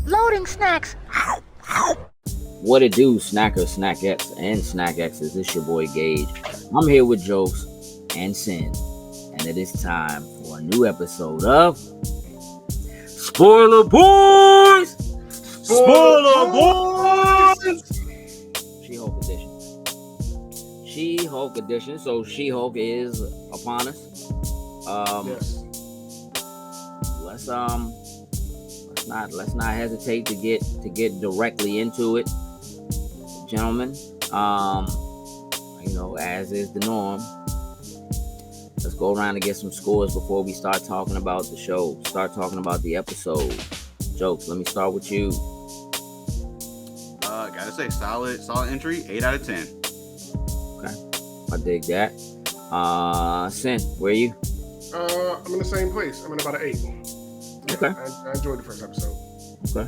Loading snacks. What it do, Snacker, Snack X, and Snack X's? This your boy Gage. I'm here with Jokes and Sin, and it is time for a new episode of Spoiler Boys. Spoiler Boys. She-Hulk edition. She-Hulk edition. So She-Hulk is upon us. Yes. Let's not hesitate to get directly into it, gentlemen. As is the norm, let's go around and get some scores before we start talking about the show, start talking about the episode. Jokes, let me start with you. Gotta say, solid entry, 8 out of 10. Okay, I dig that. Sin, where are you? I'm in the same place. I'm in about an 8. Okay. I enjoyed the first episode. Okay.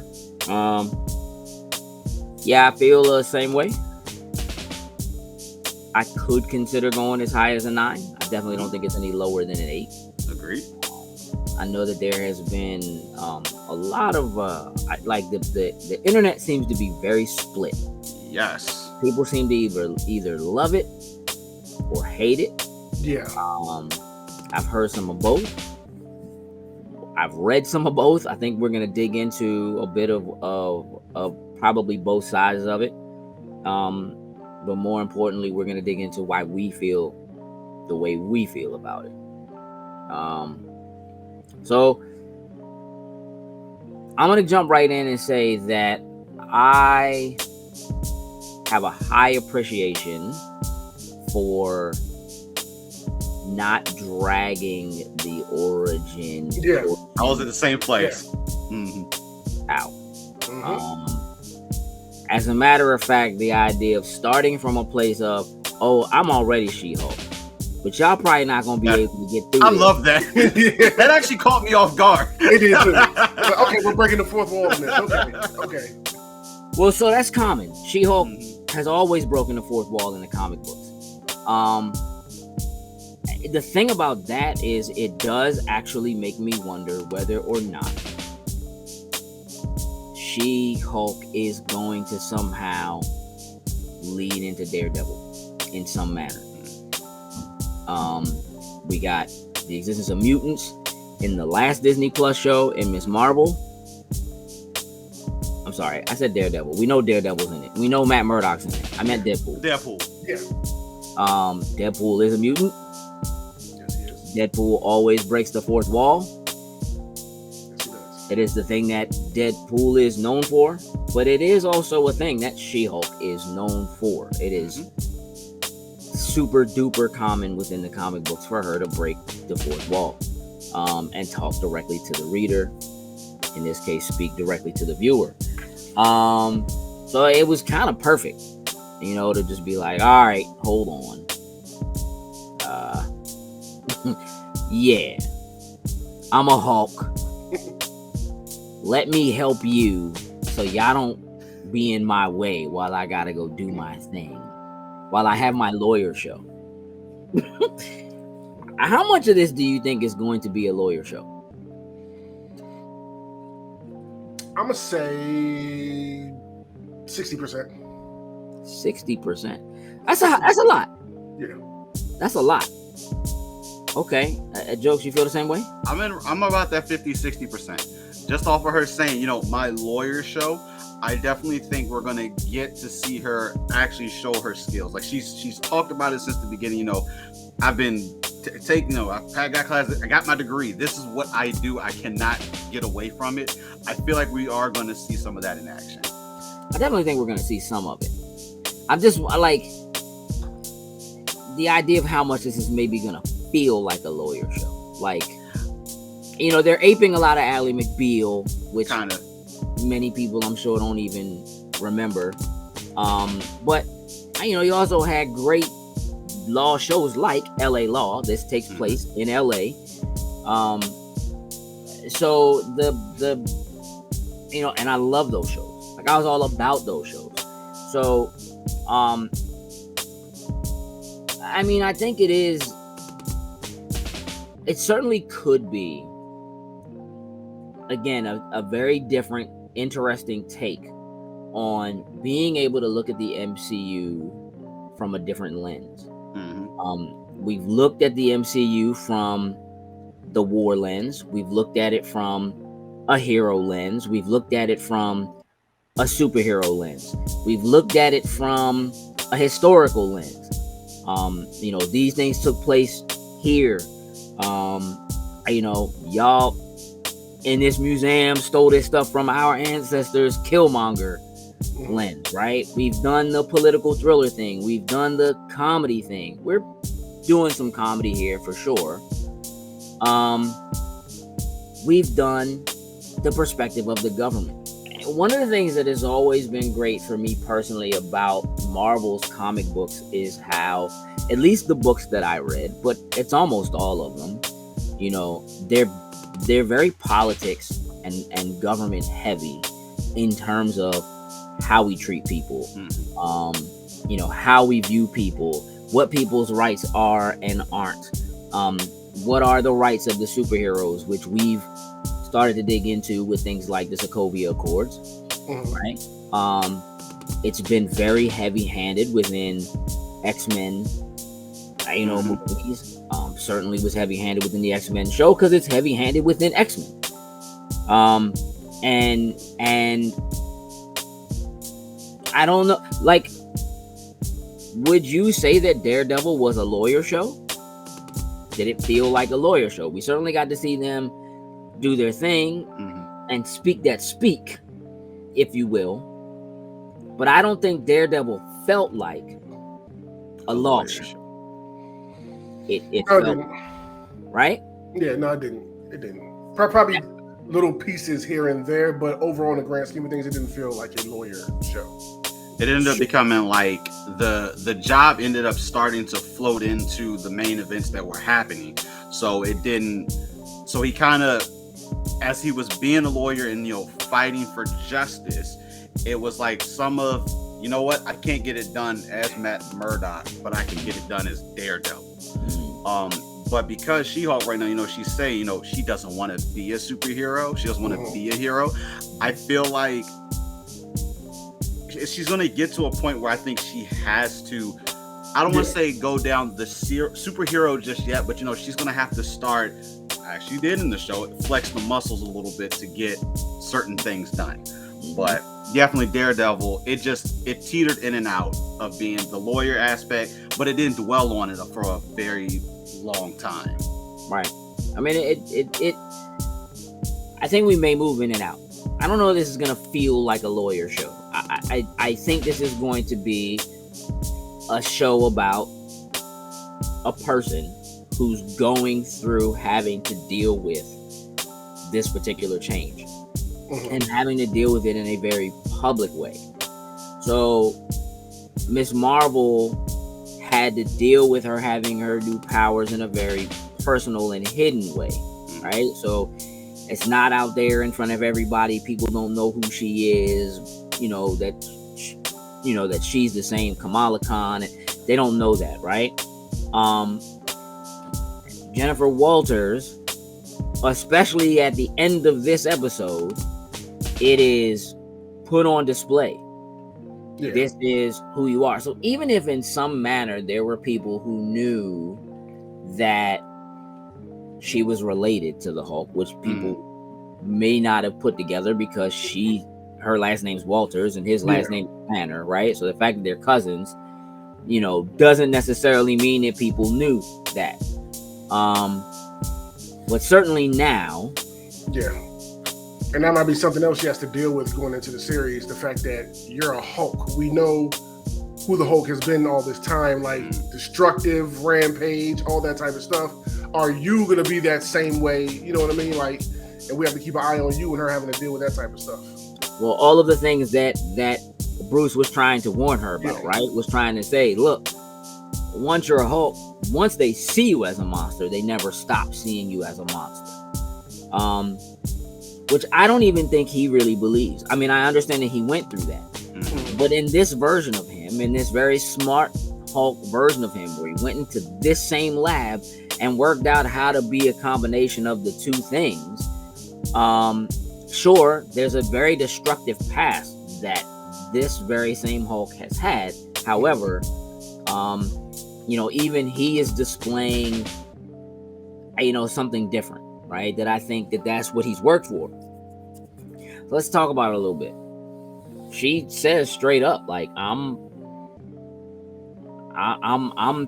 Yeah, I feel the same way. I could consider going as high as a 9. I definitely don't think it's any lower than an 8. Agreed. I know that there has been a lot of the internet seems to be very split. Yes. People seem to either love it or hate it. Yeah. I've heard some of both. I've read some of both. I think we're gonna dig into a bit of probably both sides of it. But more importantly, we're gonna dig into why we feel the way we feel about it. So I'm gonna jump right in and say that I have a high appreciation for not dragging the origin I was at the same place. out. As a matter of fact, the idea of starting from a place of, I'm already She-Hulk, but y'all probably not gonna be able to get through. I love that. That actually caught me off guard. It did too. Like, okay, we're breaking the fourth wall in this. Okay. Well, so that's common. She-Hulk has always broken the fourth wall in the comic books. The thing about that is it does actually make me wonder whether or not She-Hulk is going to somehow lead into Daredevil in some manner. We got the existence of mutants in the last Disney Plus show in Ms. Marvel. I'm sorry, I said Daredevil. We know Daredevil's in it. We know Matt Murdock's in it. I meant Deadpool. Yeah. Deadpool is a mutant. Yes, he is. Deadpool always breaks the fourth wall. Yes, he does. It is the thing that Deadpool is known for, but it is also a thing that She-Hulk is known for. It is super duper common within the comic books for her to break the fourth wall and talk directly to the reader. In this case, speak directly to the viewer. So it was kind of perfect, to just be like, all right, hold on. Yeah, I'm a Hulk. Let me help you so y'all don't be in my way while I gotta go do my thing, while I have my lawyer show. How much of this do you think is going to be a lawyer show? I'm gonna say 60%. 60%. That's a lot. Yeah. That's a lot. Okay. Jokes, you feel the same way? I'm about that 50-60%. Just off of her saying, my lawyer show, I definitely think we're gonna get to see her actually show her skills. Like she's talked about it since the beginning. I've been I got classes, I got my degree. This is what I do. I cannot get away from it. I feel like we are going to see some of that in action. I definitely think we're going to see some of it. I'm just like the idea of how much this is maybe going to feel like a lawyer show. Like, they're aping a lot of Ally McBeal, which Kind of. many people I'm sure don't even remember. But you also had great law shows like LA Law. This takes place in LA. So and I love those shows. Like I was all about those shows. So I think it certainly could be again a very different interesting take on being able to look at the MCU from a different lens. We've looked at the MCU from the war lens. We've looked at it from a hero lens. We've looked at it from a superhero lens. We've looked at it from a historical lens. These things took place here. Y'all in this museum stole this stuff from our ancestors, Killmonger lens, right? We've done the political thriller thing. We've done the comedy thing. We're doing some comedy here for sure. We've done the perspective of the government. One of the things that has always been great for me personally about Marvel's comic books is how, at least the books that I read, but it's almost all of them, they're very politics and government heavy in terms of how we treat people, how we view people, what people's rights are and aren't, what are the rights of the superheroes, which we've started to dig into with things like the Sokovia Accords, right? It's been very heavy-handed within X-Men, movies. Certainly was heavy-handed within the X-Men show because it's heavy-handed within X-Men. And I don't know, like, would you say that Daredevil was a lawyer show? Did it feel like a lawyer show? We certainly got to see them do their thing and speak that speak, if you will. But I don't think Daredevil felt like a law show. It felt, right? Yeah, no, it didn't. It didn't. Probably little pieces here and there, but overall, in the grand scheme of things, it didn't feel like a lawyer show. It ended up becoming like the job ended up starting to float into the main events that were happening. So it didn't. So he kind of, as he was being a lawyer and fighting for justice, it was like some of, I can't get it done as Matt Murdock, but I can get it done as Daredevil. But because She-Hulk right now, she's saying, she doesn't want to be a superhero. She doesn't want to be a hero. I feel like she's going to get to a point where I think she has to, I don't want to say go down the superhero just yet, but she's going to have to start, actually did in the show, flex the muscles a little bit to get certain things done. But definitely Daredevil, it teetered in and out of being the lawyer aspect, but it didn't dwell on it for a very long time. Right. I mean, I think we may move in and out. I don't know if this is going to feel like a lawyer show. I think this is going to be a show about a person who's going through having to deal with this particular change and having to deal with it in a very public way. So Miss Marvel had to deal with her having her new powers in a very personal and hidden way, right? So it's not out there in front of everybody. People don't know who she is, that she's the same Kamala Khan. They don't know that, right? Jennifer Walters, especially at the end of this episode, it is put on display. Yeah. This is who you are. So even if in some manner there were people who knew that she was related to the Hulk, which people may not have put together because her last name's Walters and his last name is Banner, right? So the fact that they're cousins, doesn't necessarily mean that people knew that. But certainly now. Yeah. And that might be something else she has to deal with going into the series. The fact that you're a Hulk. We know who the Hulk has been all this time, like destructive, rampage, all that type of stuff. Are you going to be that same way? You know what I mean? Like, and we have to keep an eye on you and her having to deal with that type of stuff. Well, all of the things that Bruce was trying to warn her about, right? Was trying to say, look, once you're a Hulk, once they see you as a monster, they never stop seeing you as a monster. Which I don't even think he really believes. I mean, I understand that he went through that. But in this version of him, in this very smart Hulk version of him, where he went into this same lab and worked out how to be a combination of the two things, sure, there's a very destructive past that this very same Hulk has had. However, even he is displaying, something different, right? That I think that's what he's worked for. So let's talk about it a little bit. She says straight up, like, I'm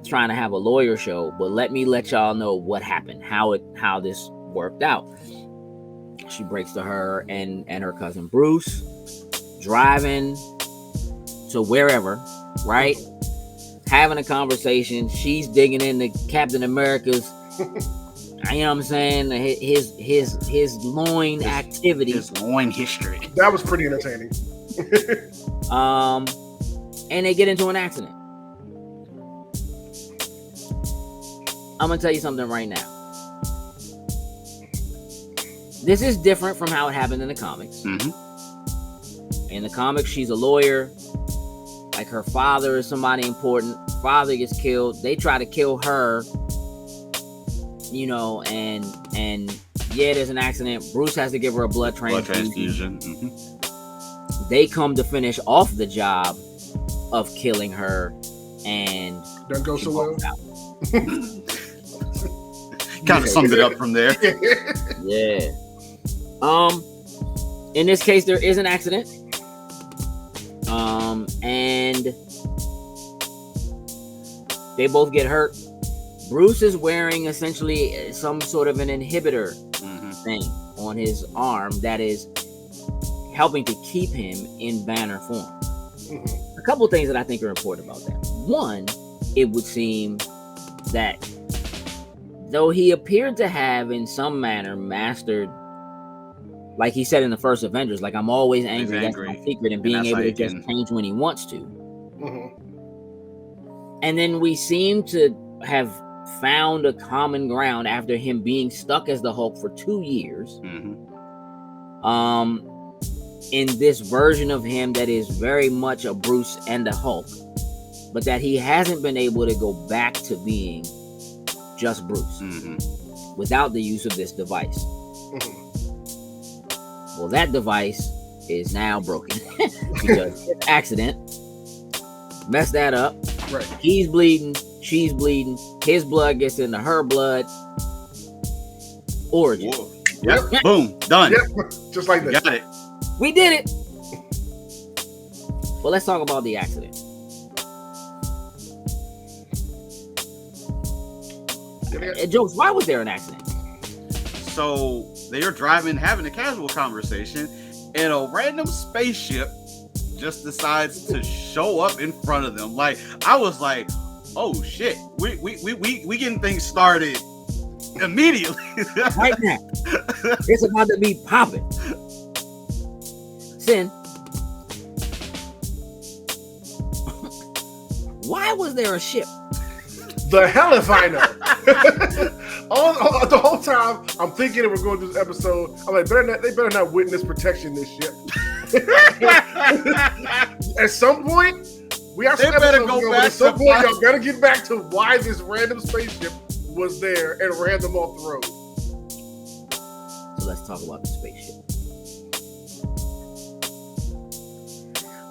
trying to have a lawyer show, but let y'all know what happened, how this worked out. She breaks to her and her cousin Bruce, driving to wherever, right? Having a conversation. She's digging into Captain America's, you know what I'm saying, his loin activity. His loin history. That was pretty entertaining. And they get into an accident. I'm gonna tell you something right now. This is different from how it happened in the comics. Mm-hmm. In the comics, she's a lawyer. Like, her father is somebody important. Father gets killed. They try to kill her. And there's an accident. Bruce has to give her a blood transfusion. Mm-hmm. They come to finish off the job of killing her, and doesn't go so well. Kind of summed it up from there. Yeah. In this case, there is an accident. And they both get hurt. Bruce is wearing essentially some sort of an inhibitor thing on his arm that is helping to keep him in Banner form. A couple of things that I think are important about that. One, it would seem that though he appeared to have in some manner mastered, like he said in the first Avengers, like, I'm always angry, that's my secret, and being able to just change when he wants to. And then we seem to have found a common ground after him being stuck as the Hulk for 2 years. In this version of him that is very much a Bruce and a Hulk, but that he hasn't been able to go back to being just Bruce without the use of this device. Well, that device is now broken because accident messed that up. Right. He's bleeding, she's bleeding, his blood gets into her blood. Origin. Yep. Boom. Done. Yep. Just like that. Got it. We did it. Well, let's talk about the accident. Jokes, why was there an accident? So they are driving, having a casual conversation, and a random spaceship just decides to show up in front of them. Like, I was like, oh shit, we getting things started immediately. Right now. It's about to be popping. Sin. Why was there a ship? The hell if I know. The whole time I'm thinking that we're going through this episode, I'm like, they better not witness protection this ship. At some point, we have some episodes at some point, y'all gotta get back to why this random spaceship was there and ran them off the road. So let's talk about the spaceship.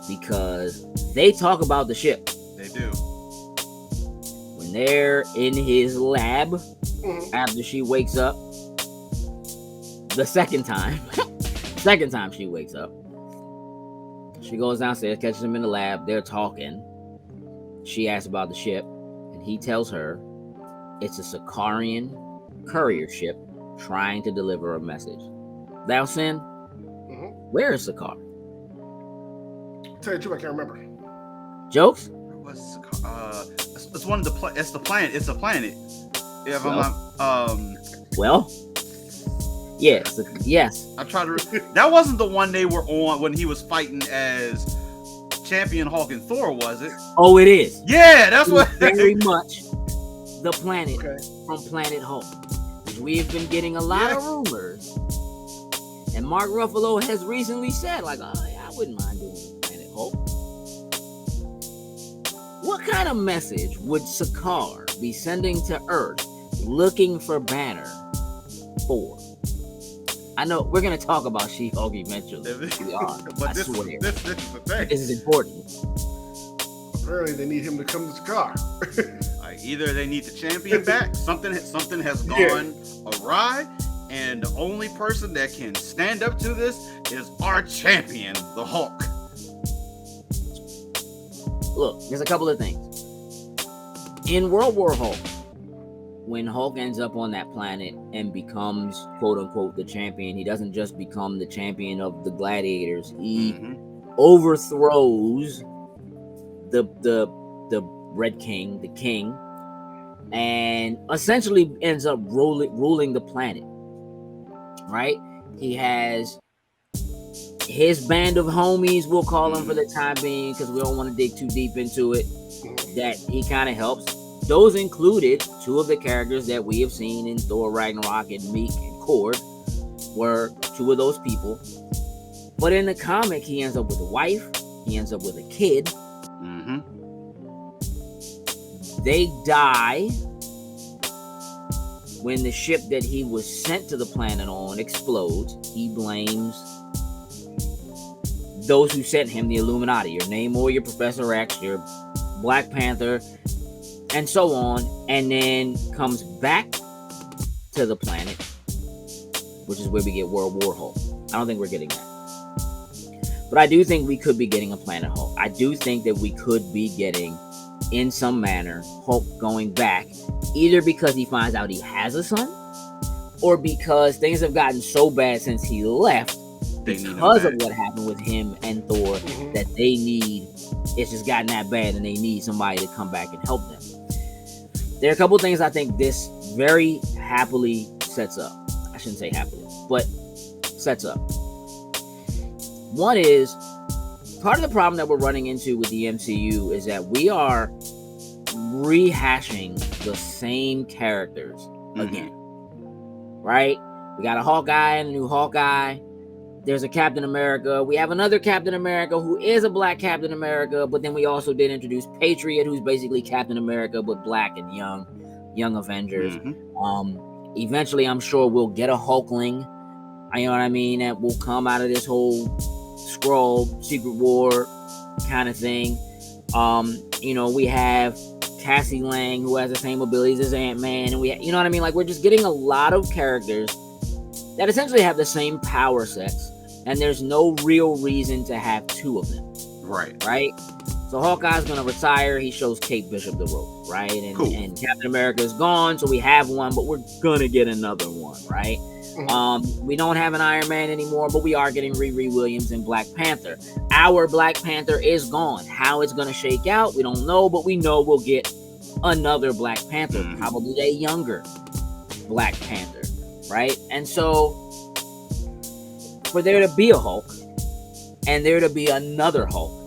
Because they talk about the ship. They do. When they're in his lab, after she wakes up, the second time she wakes up, she goes downstairs, catches him in the lab, they're talking. She asks about the ship, and he tells her it's a Sicarian courier ship trying to deliver a message. Thou Sin, where is Sakaar? Tell you the truth, I can't remember. Jokes? It's one of the it's the planet. It's a planet. Yeah, well, yes. I tried to. That wasn't the one they were on when he was fighting as Champion Hulk and Thor, was it? Oh, it is. Yeah, that's what. Very much the planet from Planet Hulk. We have been getting a lot of rumors, and Mark Ruffalo has recently said, like, oh, yeah, I wouldn't mind doing Planet Hulk. What kind of message would Sakaar be sending to Earth looking for Banner for? I know we're gonna talk about She-Hulk eventually. We are. But I this swear. is the thing. This is important. Apparently, they need him to come to Sakaar. Either they need the champion back, something has gone awry, and the only person that can stand up to this is our champion, the Hulk. Look, there's a couple of things. In World War Hulk, when Hulk ends up on that planet and becomes quote unquote the champion, he doesn't just become the champion of the gladiators. He overthrows the Red King, the king, and essentially ends up ruling the planet. Right? He has his band of homies, we'll call them for the time being, because we don't want to dig too deep into it, that he kind of helps. Those included two of the characters that we have seen in Thor Ragnarok, and Meek and Cord were two of those people. But in the comic, he ends up with a wife, he ends up with a kid. They die when the ship that he was sent to the planet on explodes. He blames those who sent him, the Illuminati, your Namor, your Professor X, your Black Panther, and so on, and then comes back to the planet, which is where we get World War Hulk. I don't think we're getting that. But I do think we could be getting a Planet Hulk. I do think that we could be getting, in some manner, Hulk going back, either because he finds out he has a son, or because things have gotten so bad since he left, because of what happened with him and Thor, that they need, it's just gotten that bad and they need somebody to come back and help them. There are a couple things I think this very happily sets up. I shouldn't say happily, but sets up. One is, part of the problem that we're running into with the MCU is that we are rehashing the same characters again. Right? We got a Hawkeye and a new Hawkeye. There's a Captain America. We have another Captain America who is a black Captain America, but then we also did introduce Patriot, who's basically Captain America, but black and young Avengers. Eventually, I'm sure we'll get a Hulkling. You know what I mean? That will come out of this whole Skrull Secret War kind of thing. We have Cassie Lang, who has the same abilities as Ant-Man, and you know what I mean? Like, we're just getting a lot of characters that essentially have the same power sets, and there's no real reason to have two of them. Right? So Hawkeye's going to retire. He shows Kate Bishop the ropes, right? And Captain America is gone, so we have one, but we're going to get another one, right? We don't have an Iron Man anymore, but we are getting Riri Williams and Black Panther. Our Black Panther is gone. How it's going to shake out, we don't know, but we know we'll get another Black Panther, probably a younger Black Panther, right? And so, for there to be a Hulk and there to be another Hulk,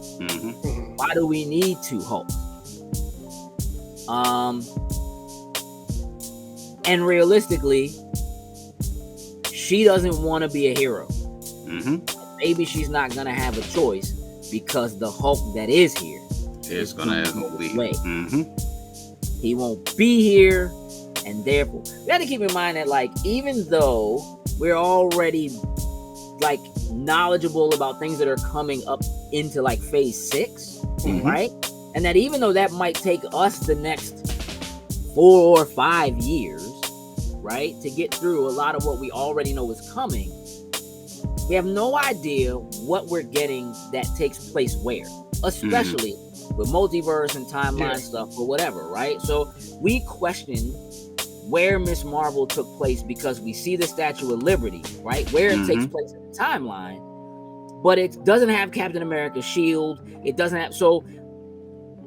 why do we need two Hulks? And realistically, she doesn't want to be a hero. Maybe she's not going to have a choice because the Hulk that is here is going to leave. He won't be here, and therefore, we have to keep in mind that, like, even though we're already, like, knowledgeable about things that are coming up into, like, phase 6, right? And that even though that might take us the next 4 or 5 years, right, to get through a lot of what we already know is coming, we have no idea what we're getting that takes place where, especially with multiverse and timeline stuff or whatever, right? So we question where Miss Marvel took place because we see the Statue of Liberty, right, where it takes place in the timeline, but it doesn't have Captain America's shield. It doesn't have, so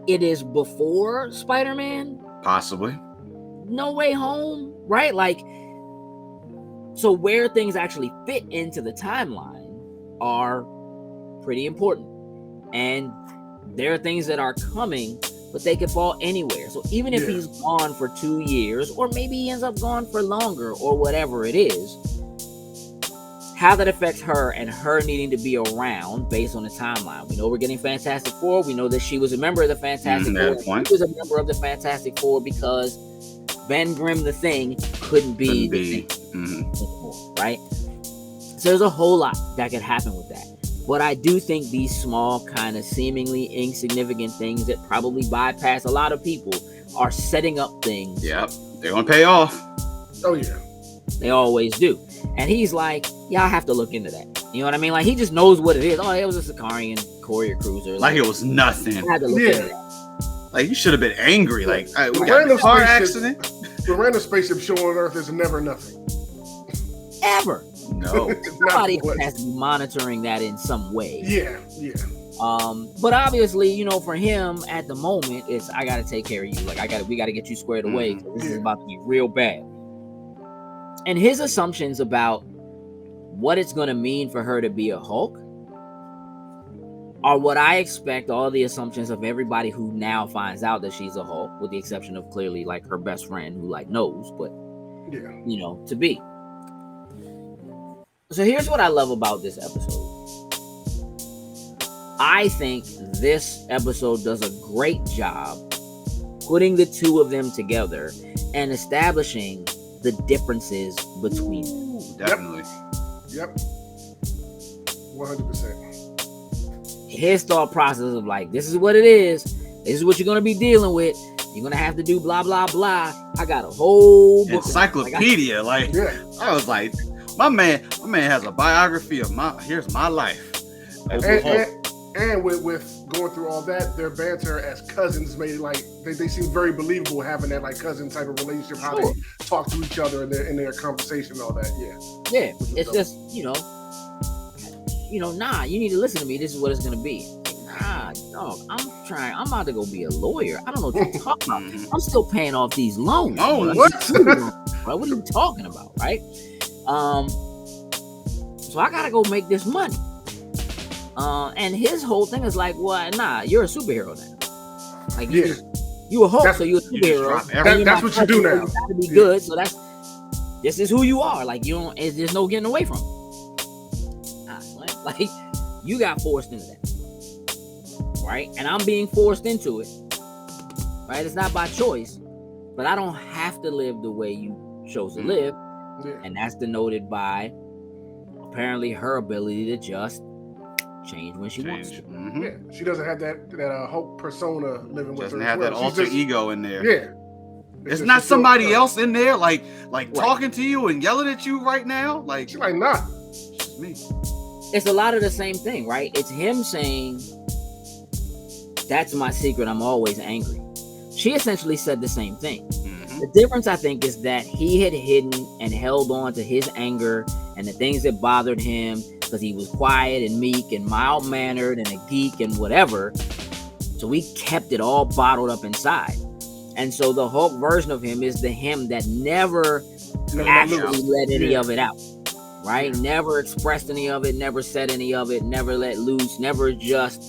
it is before Spider-Man, possibly No Way Home, right? Like, so where things actually fit into the timeline are pretty important, and there are things that are coming, but they could fall anywhere. So even if he's gone for 2 years, or maybe he ends up gone for longer, or whatever it is, how that affects her and her needing to be around based on the timeline. We know we're getting Fantastic Four. We know that she was a member of the Fantastic Four. She was a member of the Fantastic Four because Ben Grimm the Thing couldn't be the Thing anymore, right? So there's a whole lot that could happen with that. But I do think these small, kind of seemingly insignificant things that probably bypass a lot of people are setting up things. Yep, they're gonna pay off. Oh yeah. They always do. And he's like, yeah, I have to look into that. You know what I mean? Like, he just knows what it is. Oh, it was a Sicarian courier cruiser. Like it was nothing. I had to look into that. Like, you should have been angry. Like, all right, we The got a random car spaceship- accident. The random spaceship show on Earth is never nothing. Ever. No. It's not Somebody what- has to be monitoring that in some way. Yeah. But obviously, you know, for him at the moment, it's I gotta take care of you. Like we gotta get you squared away. This is about to be real bad. And his assumptions about what it's gonna mean for her to be a Hulk are what I expect all the assumptions of everybody who now finds out that she's a Hulk, with the exception of clearly like her best friend who like knows, but Yeah. you know, to be. So here's what I love about this episode. I think this episode does a great job putting the two of them together and establishing the differences between them. Definitely. Yep. 100%. His thought process of like, this is what it is. This is what you're going to be dealing with. You're going to have to do blah, blah, blah. I got a whole book. Encyclopedia. Like, Yeah. I was like, my man has a biography of here's my life. As a Hulk. And with going through all that, their banter as cousins made it like they seem very believable having that like cousin type of relationship, how Sure. they talk to each other in their conversation and all that. Yeah. Yeah, it's just, you know, nah, you need to listen to me. This is what it's going to be. Nah, dog, I'm about to go be a lawyer. I don't know what you're talking about. Mhm. I'm still paying off these loans. Oh, Like, what? Right? What are you talking about, right? So I gotta go make this money. And his whole thing is like, well, nah, you're a superhero now. Like, Yeah. you a Hulk, That's- so you're a you just superhero. drop And everything. you're That's my what you do cousin, so now. You gotta be Yeah. good. So this is who you are. Like, there's no getting away from it. Like, you got forced into that, right? And I'm being forced into it, right? It's not by choice, but I don't have to live the way you chose to live. Yeah. And that's denoted by apparently her ability to just change when she wants to. Mhm. Yeah. She doesn't have that Hulk persona living with Doesn't her. have as that well. She's alter just- ego in there. Yeah. It's just- not she's still somebody her. else in there, like Right. talking to you and yelling at you right now. Like, She's like, nah. it's just me. It's a lot of the same thing, right? It's him saying, that's my secret. I'm always angry. She essentially said the same thing. Mhm. The difference, I think, is that he had hidden and held on to his anger and the things that bothered him because he was quiet and meek and mild-mannered and a geek and whatever. So he kept it all bottled up inside. And so the Hulk version of him is the him that never Never actually loose. let any Yeah. of it out, right? Never expressed any of it, never said any of it, never let loose, never just,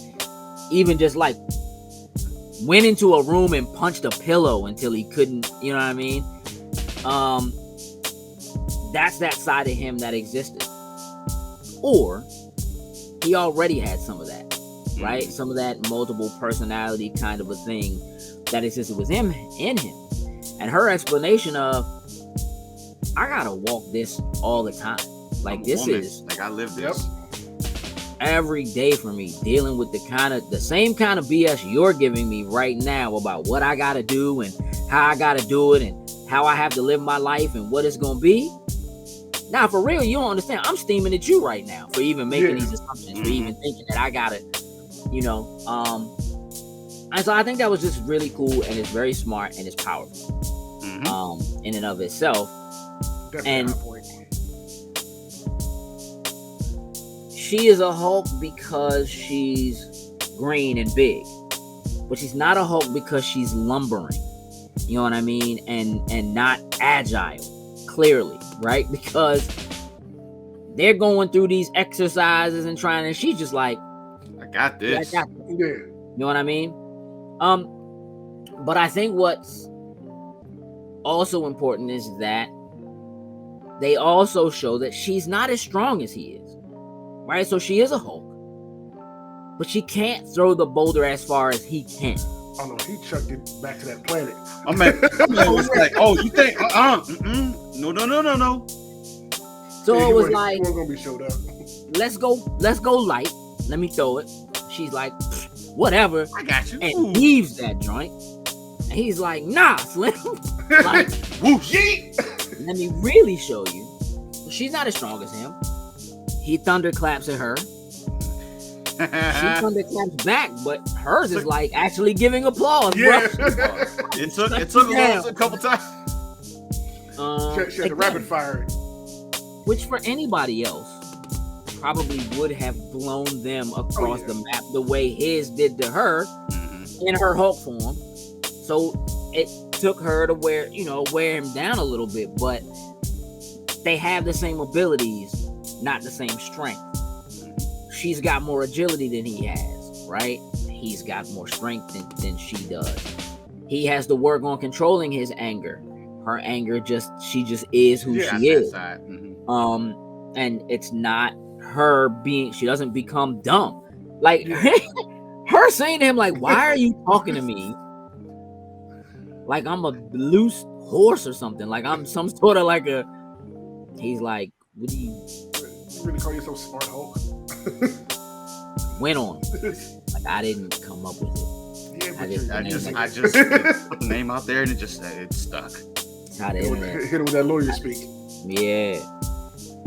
even just like went into a room and punched a pillow until he couldn't, you know what I mean? That's that side of him that existed. Or he already had some of that, right? Some of that multiple personality kind of a thing that existed with him in him. And her explanation of, I gotta walk this all the time. Like, I'm a this woman. is like I live this. every day for me, dealing with the same kind of BS you're giving me right now about what I gotta do and how I gotta do it and how I have to live my life and what it's gonna be. Now, for real, you don't understand. I'm steaming at you right now for even making these assumptions, for even thinking that I gotta, you know. And so I think that was just really cool, and it's very smart, and it's powerful, Mhm. in and of itself. Definitely And- a high point. She is a Hulk because she's green and big, but she's not a Hulk because she's lumbering. You know what I mean? And not agile, clearly, right? Because they're going through these exercises and trying, and she's just like, I got "Yeah, I this. got this." Yeah. You know what I mean? But I think what's also important is that they also show that she's not as strong as he is, right? So she is a Hulk, but she can't throw the boulder as far as he can. Oh no, he chucked it back to that planet. My man was like, "Oh, you think? No. So Yeah, it he was wasn't- like, he wasn't gonna be showed up. let's go light. Let me throw it. She's like, whatever, I got you. and Ooh. leaves that joint. And he's like, nah, Slim. Like, Whoosh. let me really show you. She's not as strong as him. He thunderclaps at her. She thunderclaps back, but hers is like actually giving applause, Yeah. bro. It took a couple times. She had to Again, rapid fire it. which for anybody else probably would have blown them across yeah. the map the way his did to her in her Hulk form. So it took her to wear him down a little bit, but they have the same abilities, not the same strength. She's got more agility than he has, right? He's got more strength than she does. He has to work on controlling his anger. Her anger she just is who she is. And it's not her she doesn't become dumb. Like her saying to him, like, why are you talking to me like I'm a loose horse or something? Like I'm some sort of like he's like, what do you really call yourself Smart Hulk? went on? Like I didn't come up with it. Yeah, I but just- I just put the name out there and it stuck. It's how the internet. hit him with that lawyer speak. Yeah.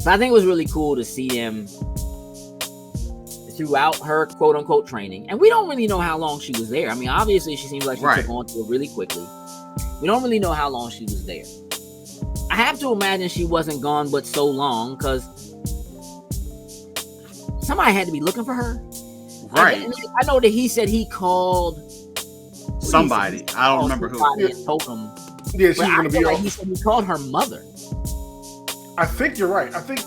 So I think it was really cool to see them throughout her quote unquote training. And we don't really know how long she was there. I mean, obviously she seems like she took on to it really quickly. We don't really know how long she was there. I have to imagine she wasn't gone but so long because somebody had to be looking for her. Right. I know that he said he called Somebody. I don't remember who. somebody and told him. Yeah, she's But I gonna be feel like off. he said he called her mother. I think you're right. I think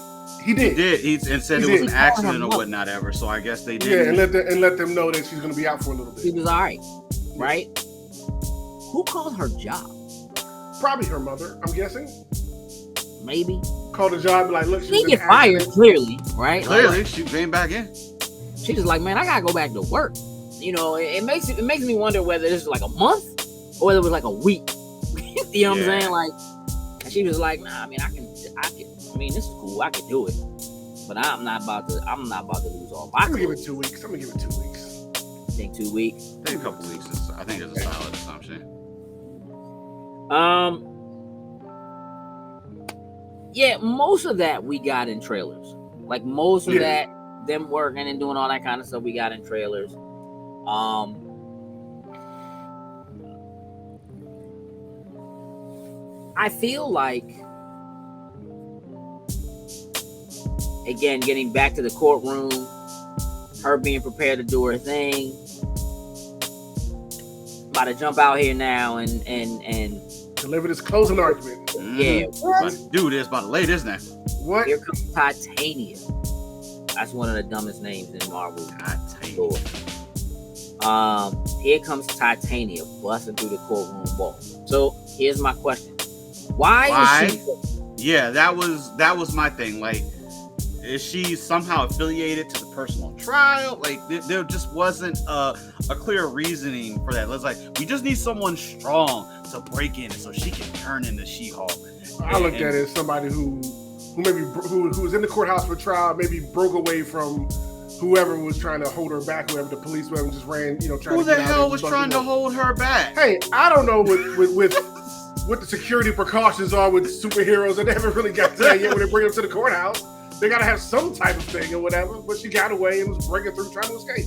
he did. He said He it was did. an accident or whatnot ever. So I guess they did. Yeah, and let them know that she's gonna be out for a little She bit. was all right, right? Who called her job? Probably her mother, I'm guessing. Maybe Called the job, like, look, she she's get fired clearly, right? Clearly, she came back in. She was like, man, I gotta go back to work. You know, it makes me wonder whether this is like a month or whether it was like a week. You know what I'm saying? Like, and she was like, nah, I mean, I can. I mean, this is cool. I can do it, but I'm not about to lose all my I'm gonna give it clothes. 2 weeks. I'm gonna give it 2 weeks. I think 2 weeks. I think a couple weeks. I think it's a solid assumption. Yeah, most of that we got in trailers. Like most of that, them working and doing all that kind of stuff, we got in trailers. I feel like, again, getting back to the courtroom, her being prepared to do her thing. About to jump out here now and Deliver this closing argument. yeah. About to do this, about to lay this down. What? Here comes Titania. That's one of the dumbest names in Marvel. Titania. Here comes Titania busting through the courtroom wall. So here's my question: Why? Is she? Yeah, that was my thing. Like, is she somehow affiliated to the personal trial? Like, there just wasn't a clear reasoning for that. It's like, we just need someone strong to break in so she can turn into She-Hulk. I looked at it as somebody who was in the courthouse for trial, maybe broke away from whoever was trying to hold her back, whoever the police whoever just ran, trying Who to get the out hell and was bust trying it to up. hold her back? Hey, I don't know with what the security precautions are with superheroes. They haven't really got to that yet when they bring them to the courthouse. They got to have some type of thing or whatever. But she got away and was breaking through trying to escape.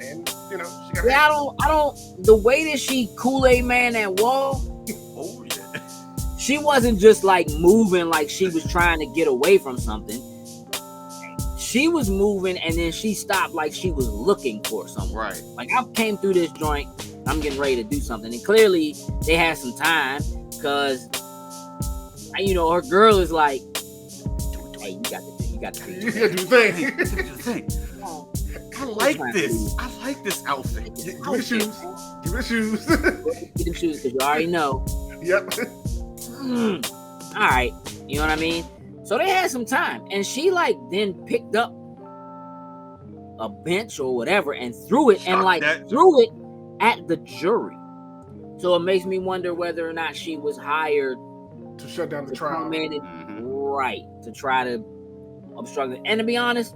And, she got Yeah, I don't. The way that she Kool-Aid man that wall, Oh, yeah. she wasn't just like moving like she was trying to get away from something. She was moving and then she stopped like she was looking for something. Right. Like I came through this joint, I'm getting ready to do something, and clearly they had some time because, her girl is like, "Hey, you got to do to do Hey, things. do the thing. I like this. I like this outfit. Give me the shoes. Give me the shoes. Get them shoes because you already know." Yep. All right, you know what I mean? So they had some time, and she like then picked up a bench or whatever and threw it threw it at the jury. So it makes me wonder whether or not she was hired To shut down the to trial. come in and Mhm. right to try to I'm struggling. And to be honest,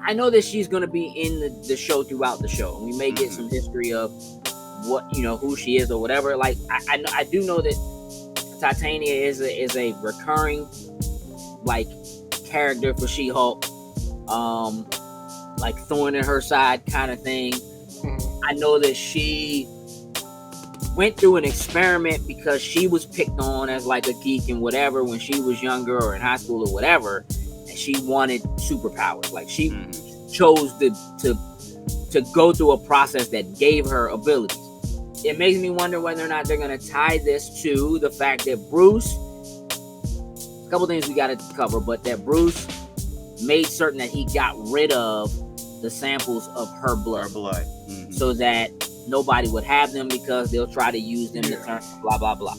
I know that she's going to be in the show throughout the show. And we may get some history of what, who she is or whatever. Like, I do know that Titania is a recurring, like, character for She-Hulk. Like, thorn in her side kind of thing. I know that she went through an experiment because she was picked on as like a geek and whatever when she was younger or in high school or whatever, and she wanted superpowers. Like, she chose to go through a process that gave her abilities. It makes me wonder whether or not they're going to tie this to the fact that Bruce, a couple things we got to cover, but that Bruce made certain that he got rid of the samples of her blood. So that nobody would have them because they'll try to use them to turn blah, blah, blah.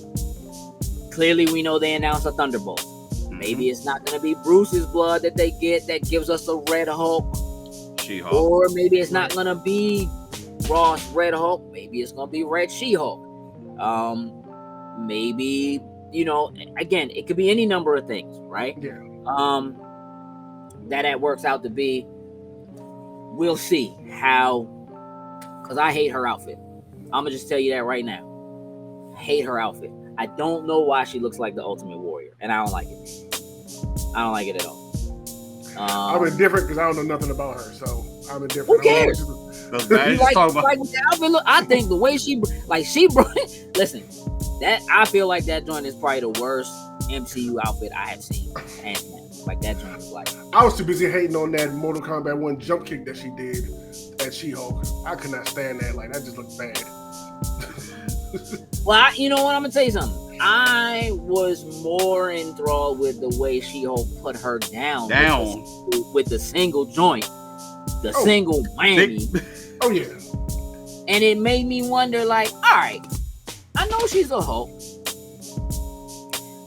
Clearly, we know they announced a Thunderbolt. Maybe it's not going to be Bruce's blood that they get that gives us a Red Hulk. She-Hulk. Or maybe it's not going to be Ross Red Hulk. Maybe it's going to be Red She-Hulk. Maybe, again, it could be any number of things, right? Yeah. That works out to be. We'll see how, because I hate her outfit. I'm going to just tell you that right now. I hate her outfit. I don't know why she looks like the Ultimate Warrior, and I don't like it. I don't like it at all. I'm indifferent because I don't know nothing about her, so I'm indifferent. Who cares? I think the way she brought it. Listen, I feel like that joint is probably the worst MCU outfit I have seen. And like that joint is like. I was too busy hating on that Mortal Kombat 1 jump kick that she did at She-Hulk. I could not stand that. Like, that just looked bad. Well, you know what? I'm gonna tell you something. I was more enthralled with the way She-Hulk put her down with the single joint, single whammy. Oh yeah. And it made me wonder, like, all right, I know she's a Hulk.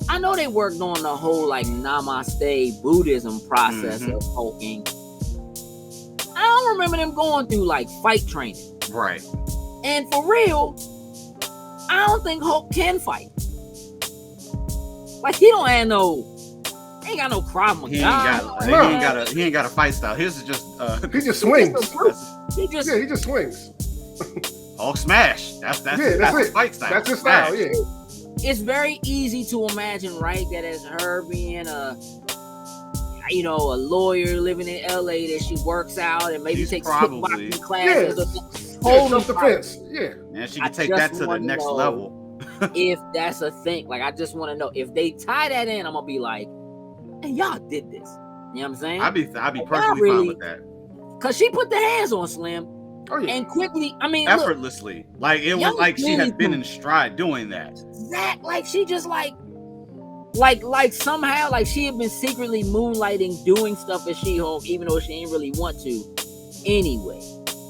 I know they worked on the whole like Namaste Buddhism process of hulking. I don't remember them going through like fight training. Right. And for real, I don't think Hulk can fight. Like, he don't have he ain't got no Krav Maga. He ain't got a fight style. His is just he just swings. He just swings. Hulk smash. That's his fight style. That's his style. Yeah. It's very easy to imagine, right, that as her being a lawyer living in LA, that she works out and maybe takes kickboxing classes. Self-defense. Yeah. And she can take that to the next level. If that's a thing. Like, I just want to know. If they tie that in, I'm going to be like, hey, y'all did this. You know what I'm saying? I'd be perfectly fine with that. Because she put the hands on Slim. Oh, yeah. And quickly, effortlessly. Look, like, it was like she had been in stride doing that. Like, she just like somehow, like, she had been secretly moonlighting doing stuff as She-Hulk, even though she didn't really want to anyway.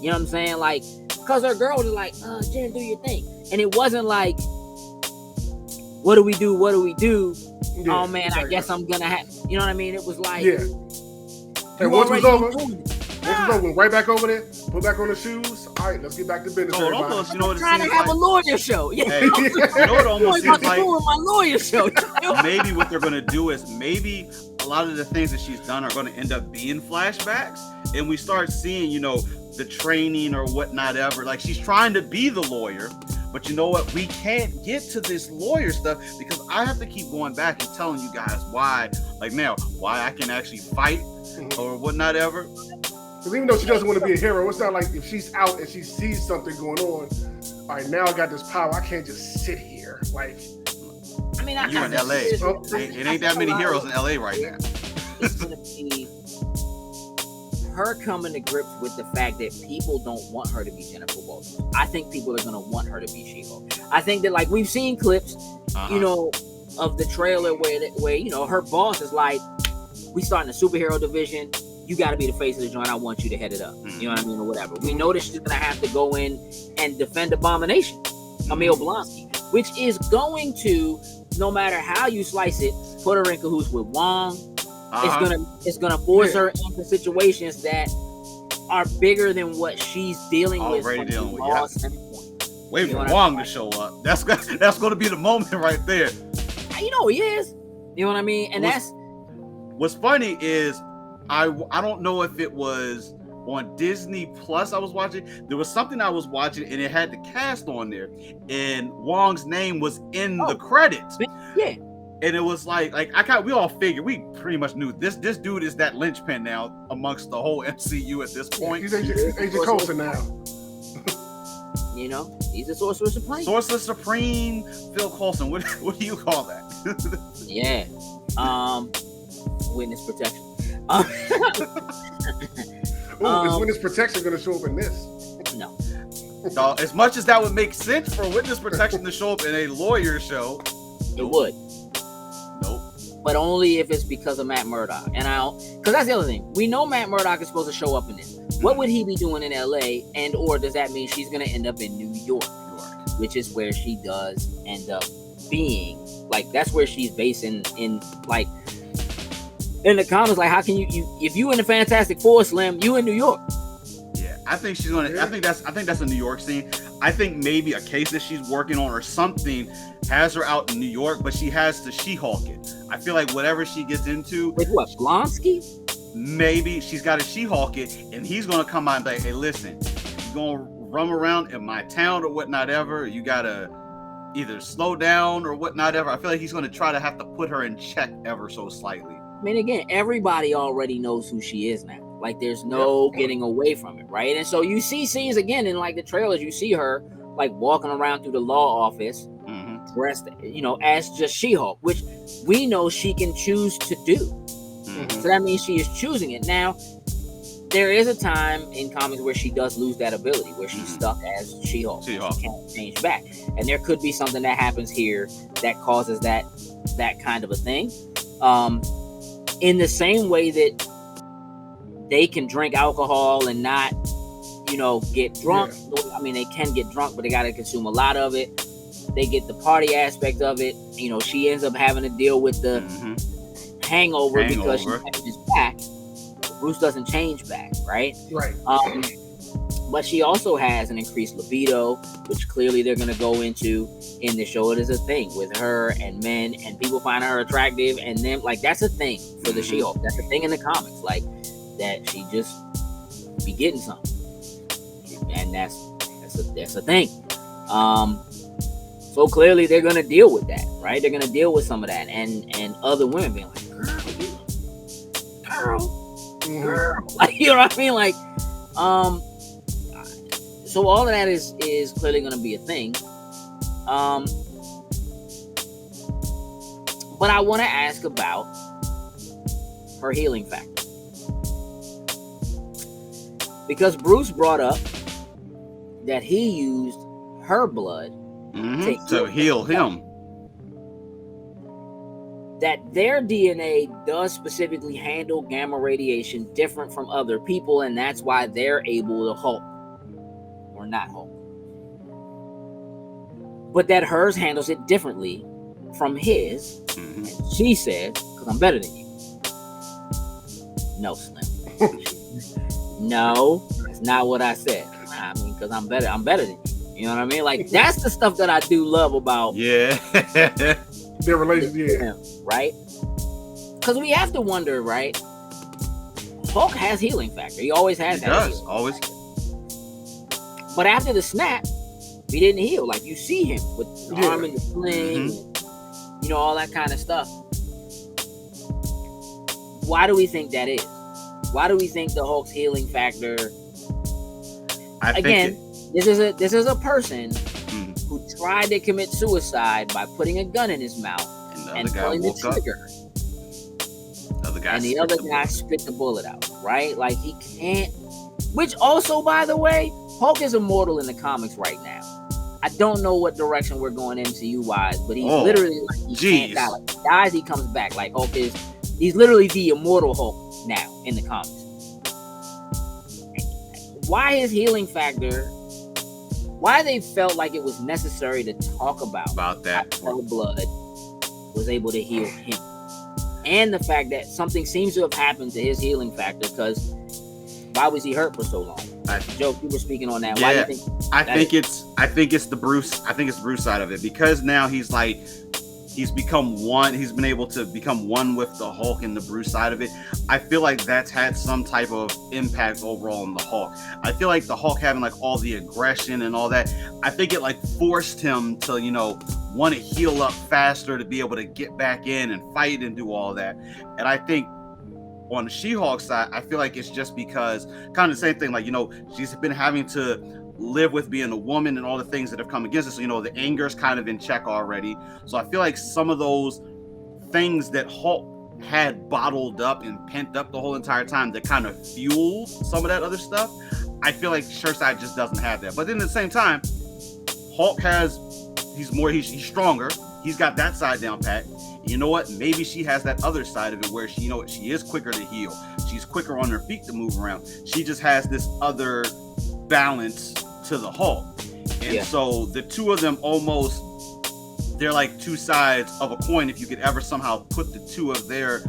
You know what I'm saying? Like, because her girl was like, Jen, do your thing. And it wasn't like, what do we do? Yeah, oh, man, exactly. I guess I'm going to have, you know what I mean? It was like, yeah. And once it was over, went right back over there, put back on the shoes. All right, let's get back to business. So almost, I'm trying to have a lawyer show. Yeah. Hey, you know what almost seems like? My lawyer show. Maybe what they're going to do is maybe a lot of the things that she's done are going to end up being flashbacks. And we start seeing, the training or whatnot ever. Like, she's trying to be the lawyer. But you know what? We can't get to this lawyer stuff because I have to keep going back and telling you guys why I can actually fight or whatnot ever. Because even though she doesn't want to be a hero, it's not like if she's out and she sees something going on, all right, now I got this power. I can't just sit here. Like, I mean, you're in LA. It ain't that many heroes in LA right now. It's going to be her coming to grips with the fact that people don't want her to be Jennifer Walters. I think people are going to want her to be She-Hulk. I think that, like, we've seen clips, of the trailer where her boss is like, we starting a superhero division. You got to be the face of the joint. I want you to head it up. You know what I mean? Or whatever. We know that she's going to have to go in and defend Abomination, Emil Blonsky, which is going to, no matter how you slice it, put her in cahoots with Wong. It's gonna force her into situations that are bigger than what she's dealing with. Wait for Wong to show up. That's going to be the moment right there. You know he is. You know what I mean? And What's funny is I don't know if it was on Disney Plus I was watching. There was something I was watching and it had the cast on there, and Wong's name was in the credits. Yeah. And it was like we all figured, we pretty much knew this dude is that linchpin now amongst the whole MCU at this point. He's Agent Coulson now. You know, he's a Sorcerer Supreme. Sorcerer Supreme, Phil Coulson. What do you call that? Yeah. Witness protection. Is witness protection going to show up in this? No. As much as that would make sense for witness protection to show up in a lawyer show, It would. Nope. But only if it's because of Matt Murdock. Because that's the other thing. We know Matt Murdock is supposed to show up in this. What would he be doing in LA? And or does that mean she's going to end up in New York? Which is where she does end up being. Like, that's where she's based in the comics. Like, how can you if you in the Fantastic Four, Slim, you in New York? Yeah, I think she's gonna. I think that's a New York scene. I think maybe a case that she's working on or something has her out in New York, but she has to She-Hulk it. I feel like whatever she gets into, With what, Blonsky? maybe she's got to She-Hulk it, and he's gonna come out and be like, "Hey, listen, you're gonna roam around in my town or whatnot ever. You gotta either slow down or whatnot ever." I feel like he's gonna try to have to put her in check ever so slightly. I mean, again, everybody already knows who she is now. Like, there's no getting away from it, right? And so you see scenes again in like the trailers. You see her like walking around through the law office, dressed, as just She-Hulk, which we know she can choose to do. So that means she is choosing it. Now, there is a time in comics where she does lose that ability, where she's stuck as She-Hulk. She can't change back, and there could be something that happens here that causes that kind of a thing. In the same way that they can drink alcohol and not, get drunk. Yeah. I mean, they can get drunk, but they got to consume a lot of it. They get the party aspect of it. She ends up having to deal with the hangover because she changes back. Bruce doesn't change back, right? Right. But she also has an increased libido, which clearly they're going to go into in the show. It is a thing with her and men, and people find her attractive, and then that's a thing for the She-Hulk. That's a thing in the comics, that she just be getting something, and that's a thing. So clearly they're going to deal with that, right? They're going to deal with some of that, and other women being like, girl, you know what I mean? So all of that is clearly going to be a thing. But I want to ask about her healing factor. Because Bruce brought up that he used her blood to heal him. That their DNA does specifically handle gamma radiation different from other people, and that's why they're able to Hulk. Or not Hulk. But that hers handles it differently from his. And she said, because I'm better than you. No, Slim. No, that's not what I said. I mean, because I'm better than you. You know what I mean? That's the stuff that I do love about their relationship, right? Because we have to wonder, right? Hulk has healing factor. He always has. He does always. But after the snap, he didn't heal. You see him with the arm in the sling, all that kind of stuff. Why do we think that is? Why do we think the Hulk's healing factor? This is a person who tried to commit suicide by putting a gun in his mouth and pulling the trigger. And the other guy spit the bullet out, right? He can't. Which also, by the way, Hulk is immortal in the comics right now. I don't know what direction we're going MCU wise, but he's literally he can't die. He dies, he comes back. He's literally the immortal Hulk now in the comics. Why his healing factor? Why they felt like it was necessary to talk about that her blood was able to heal him, and the fact that something seems to have happened to his healing factor, because why was he hurt for so long? Joe, you were speaking on that. Yeah, why do you think I think it's the Bruce. I think it's the Bruce side of it, because now he's He's become one. He's been able to become one with the Hulk and the Bruce side of it. I feel like that's had some type of impact overall on the Hulk. I feel like the Hulk having like all the aggression and all that, I think it like forced him to, want to heal up faster to be able to get back in and fight and do all that. And I think on the She-Hulk side, I feel like it's just because kind of the same thing, like, she's been having to live with being a woman and all the things that have come against us. So, the anger's kind of in check already. So I feel like some of those things that Hulk had bottled up and pent up the whole entire time that kind of fueled some of that other stuff, I feel like Shirside just doesn't have that. But then at the same time, Hulk he's stronger. He's got that side down pat. You know what? Maybe she has that other side of it where she is quicker to heal. She's quicker on her feet to move around. She just has this other balance to the Hulk. And so the two of them they're like two sides of a coin if you could ever somehow put the two of their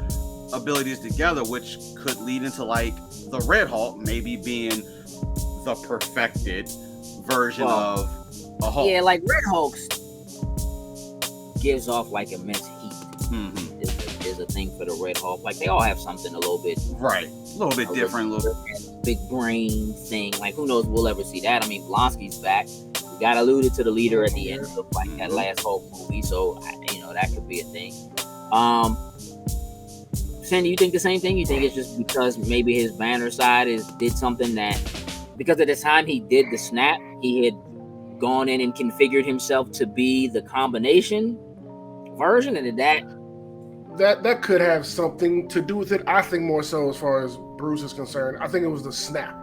abilities together, which could lead into like the Red Hulk maybe being the perfected version of a Hulk. Yeah, like Red Hulk gives off like immense heat. Is a thing for the Red Hulk. Like they all have something a little bit different, big brain thing. Like who knows? We'll ever see that. I mean, Blonsky's back. We got alluded to the leader at the end of like that last Hulk movie, so that could be a thing. Sandy, you think the same thing? You think it's just because maybe his Banner side did something that because at the time he did the snap, he had gone in and configured himself to be the combination version, and did that could have something to do with it. I think more so as far as Bruce is concerned. I think it was the snap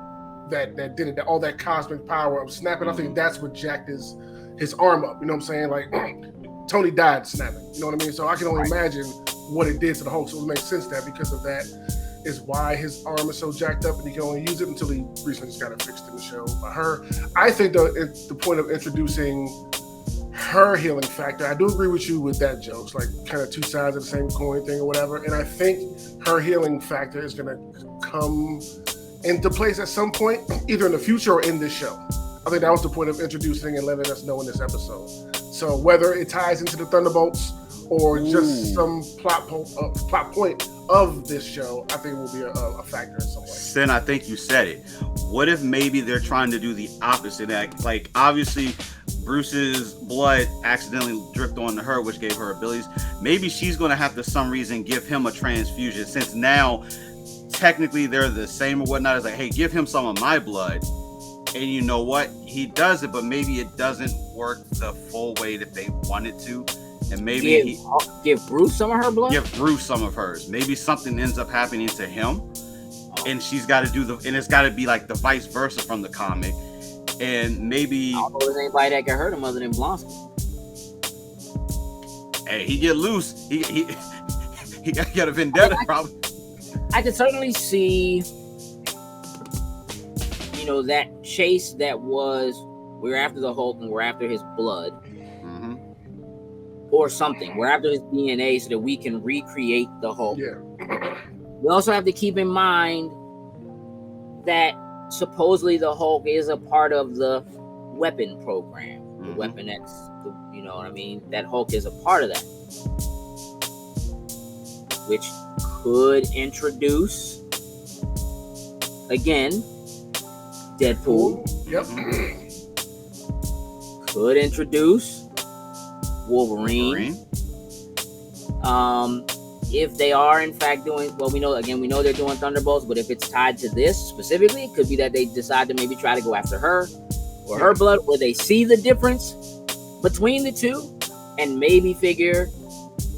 that did it, all that cosmic power of snapping. I think that's what jacked his arm up. You know what I'm saying? Like Tony died snapping. You know what I mean? So I can only imagine what it did to the Hulk. So it makes sense that because of that is why his arm is so jacked up and he can only use it until he recently just got it fixed in the show. But I think the point of introducing her healing factor, I do agree with you with that, Joe. It's like kind of two sides of the same coin thing or whatever. And I think her healing factor is going to come into place at some point, either in the future or in this show. I think that was the point of introducing and letting us know in this episode. So whether it ties into the Thunderbolts or just some plot point of this show, I think it will be a factor in some way. Sin, I think you said it. What if maybe they're trying to do the opposite act? Like, obviously, Bruce's blood accidentally dripped onto her, which gave her abilities. Maybe she's going to have to, for some reason, give him a transfusion, since now, technically, they're the same or whatnot. It's like, hey, give him some of my blood. And you know what? He does it, but maybe it doesn't work the full way that they want it to. And maybe give Bruce some of her blood? Give Bruce some of hers. Maybe something ends up happening to him. And she's got to do and it's got to be like the vice versa from the comic. And maybe I don't know if there's anybody that can hurt him other than Blonsky. Hey, he get loose. He got a vendetta problem. I can certainly see, that chase that was we're after the Hulk and we're after his blood. Or something. We're after his DNA so that we can recreate the Hulk. Yeah. We also have to keep in mind that supposedly the Hulk is a part of the weapon program, the Weapon X. You know what I mean? That Hulk is a part of that, which could introduce again Deadpool. Yep. Could introduce Wolverine. If they are in fact doing, we know they're doing Thunderbolts, but if it's tied to this specifically, it could be that they decide to maybe try to go after her or her blood, where they see the difference between the two and maybe figure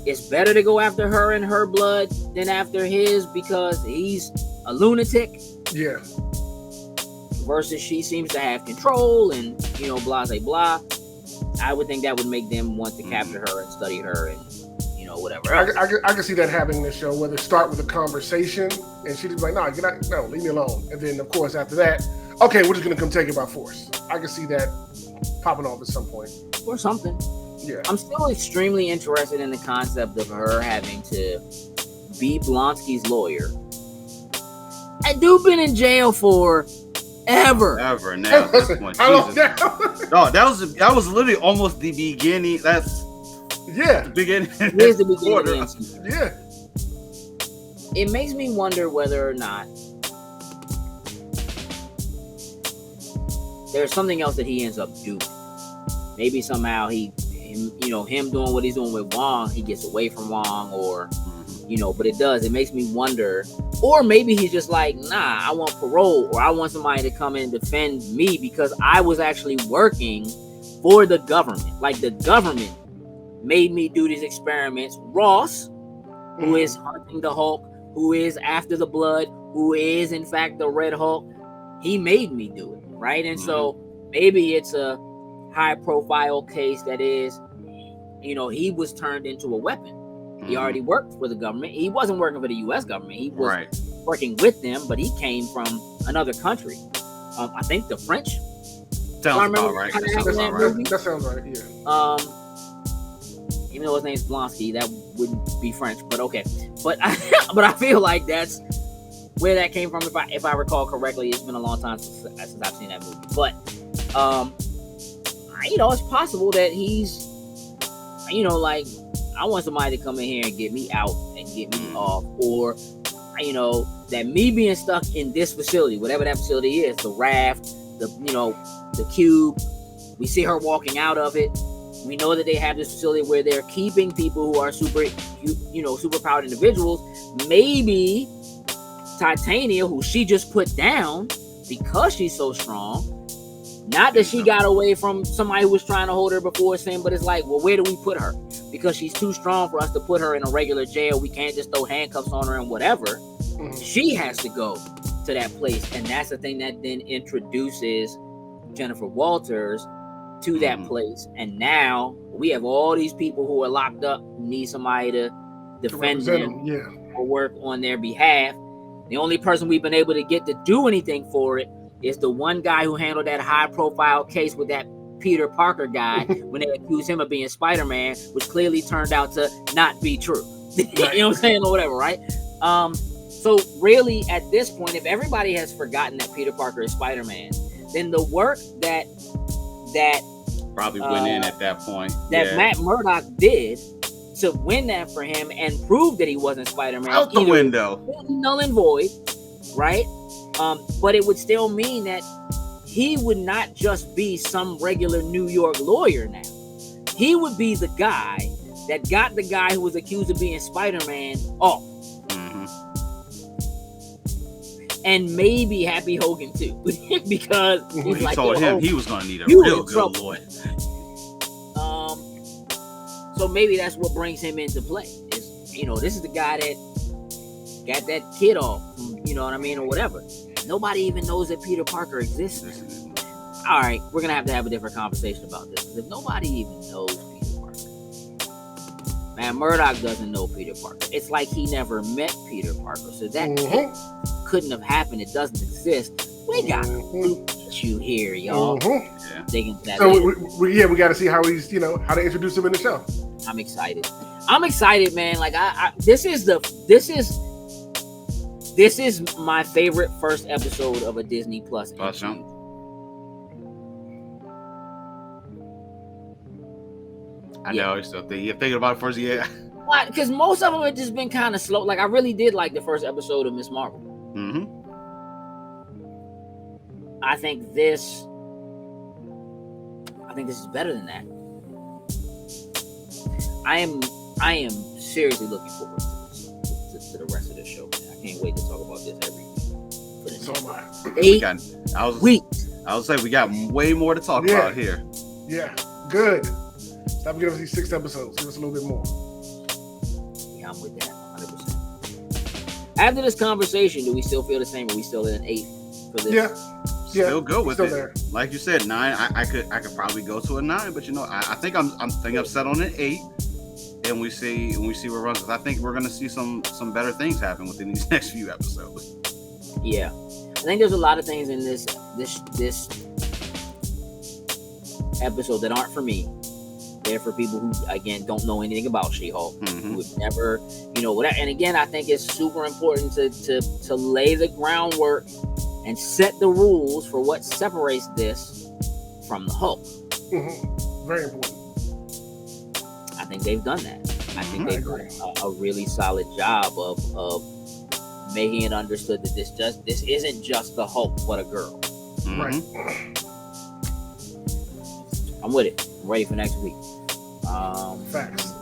it's better to go after her and her blood than after his because he's a lunatic. Yeah. Versus she seems to have control and, blah, blah, blah. I would think that would make them want to capture her and study her and, whatever else. I can see that happening in this show, whether start with a conversation and she'd be like, no, leave me alone. And then, of course, after that, okay, we're just going to come take it by force. I can see that popping off at some point. Or something. Yeah. I'm still extremely interested in the concept of her having to be Blonsky's lawyer. That dude been in jail for ever now. How long now? No, that was literally almost the beginning. Yeah. Beginning. Here's the beginning of the MCU. Yeah. It makes me wonder whether or not there's something else that he ends up doing. Maybe somehow him doing what he's doing with Wong, he gets away from Wong, or but it makes me wonder. Or maybe he's just like, nah, I want parole, or I want somebody to come in and defend me because I was actually working for the government. Like, the government made me do these experiments. Ross, who is hunting the Hulk, who is after the blood, who is in fact the Red Hulk, he made me do it, right? And so maybe it's a high profile case that is, he was turned into a weapon. He already worked for the government. He wasn't working for the U.S. government. He was working with them, but he came from another country. I think the French. Sounds about right. That sounds right. Yeah. Even though his name's Blonsky, that wouldn't be French, but okay. But I feel like that's where that came from. If I recall correctly, it's been a long time since I've seen that movie. But it's possible that he's, like, I want somebody to come in here and get me out and get me off, or that me being stuck in this facility, whatever that facility is, the raft, the cube, we see her walking out of it. We know that they have this facility where they're keeping people who are super powered individuals. Maybe Titania, who she just put down because she's so strong, not that she got away from somebody who was trying to hold her before sin, but it's like, well, where do we put her? Because she's too strong for us to put her in a regular jail. We can't just throw handcuffs on her and whatever. She has to go to that place. And that's the thing that then introduces Jennifer Walters to that place. And now we have all these people who are locked up, who need somebody to defend them or work on their behalf. The only person we've been able to get to do anything for it is the one guy who handled that high profile case with that Peter Parker guy when they accused him of being Spider-Man, which clearly turned out to not be true. You know what I'm saying, or whatever, right? So really, at this point, if everybody has forgotten that Peter Parker is Spider-Man, then the work that probably went in at that point that Matt Murdock did to win that for him and prove that he wasn't Spider-Man out the window, null and void, right? But it would still mean that he would not just be some regular New York lawyer now. He would be the guy that got the guy who was accused of being Spider-Man off. And maybe Happy Hogan too. Because he told him he was going to need a real good lawyer. So maybe that's what brings him into play. Is, this is the guy that got that kid off, you know what I mean, or whatever. Nobody even knows that Peter Parker exists. All right, we're going to have a different conversation about this. Because if nobody even knows Peter Parker, man, Murdoch doesn't know Peter Parker. It's like he never met Peter Parker. So that couldn't have happened. It doesn't exist. We got you here, y'all. Digging that. So we got to see how he's, how to introduce him in the show. I'm excited, man. Like this is my favorite first episode of a Disney Plus. I know. You're thinking about it first, Why? Because most of them have just been kind of slow. Like, I really did like the first episode of Ms. Marvel. I think this is better than that. I am seriously looking forward to the rest of the show. Man. I can't wait to talk about this every week. So am I. 8 weeks. I would say we got way more to talk about here. Yeah, good. Stop giving us these 6 episodes. Give us a little bit more. Yeah, I'm with that 100%. After this conversation, do we still feel the same? Are we still at an 8 for this? Yeah. Still good with it. There. Like you said, 9. I could probably go to a 9, but I think I'm set on an 8, and we see where it runs. I think we're gonna see some better things happen within these next few episodes. Yeah, I think there's a lot of things in this episode that aren't for me. They're for people who, again, don't know anything about She-Hulk, who have never, whatever. And again, I think it's super important to lay the groundwork and set the rules for what separates this from the Hulk. Very important. I think they've done that. I think I they've agree. done a really solid job of making it understood that this isn't just the Hulk, but a girl. Mhm. Right. I'm with it. I'm ready for next week. Facts.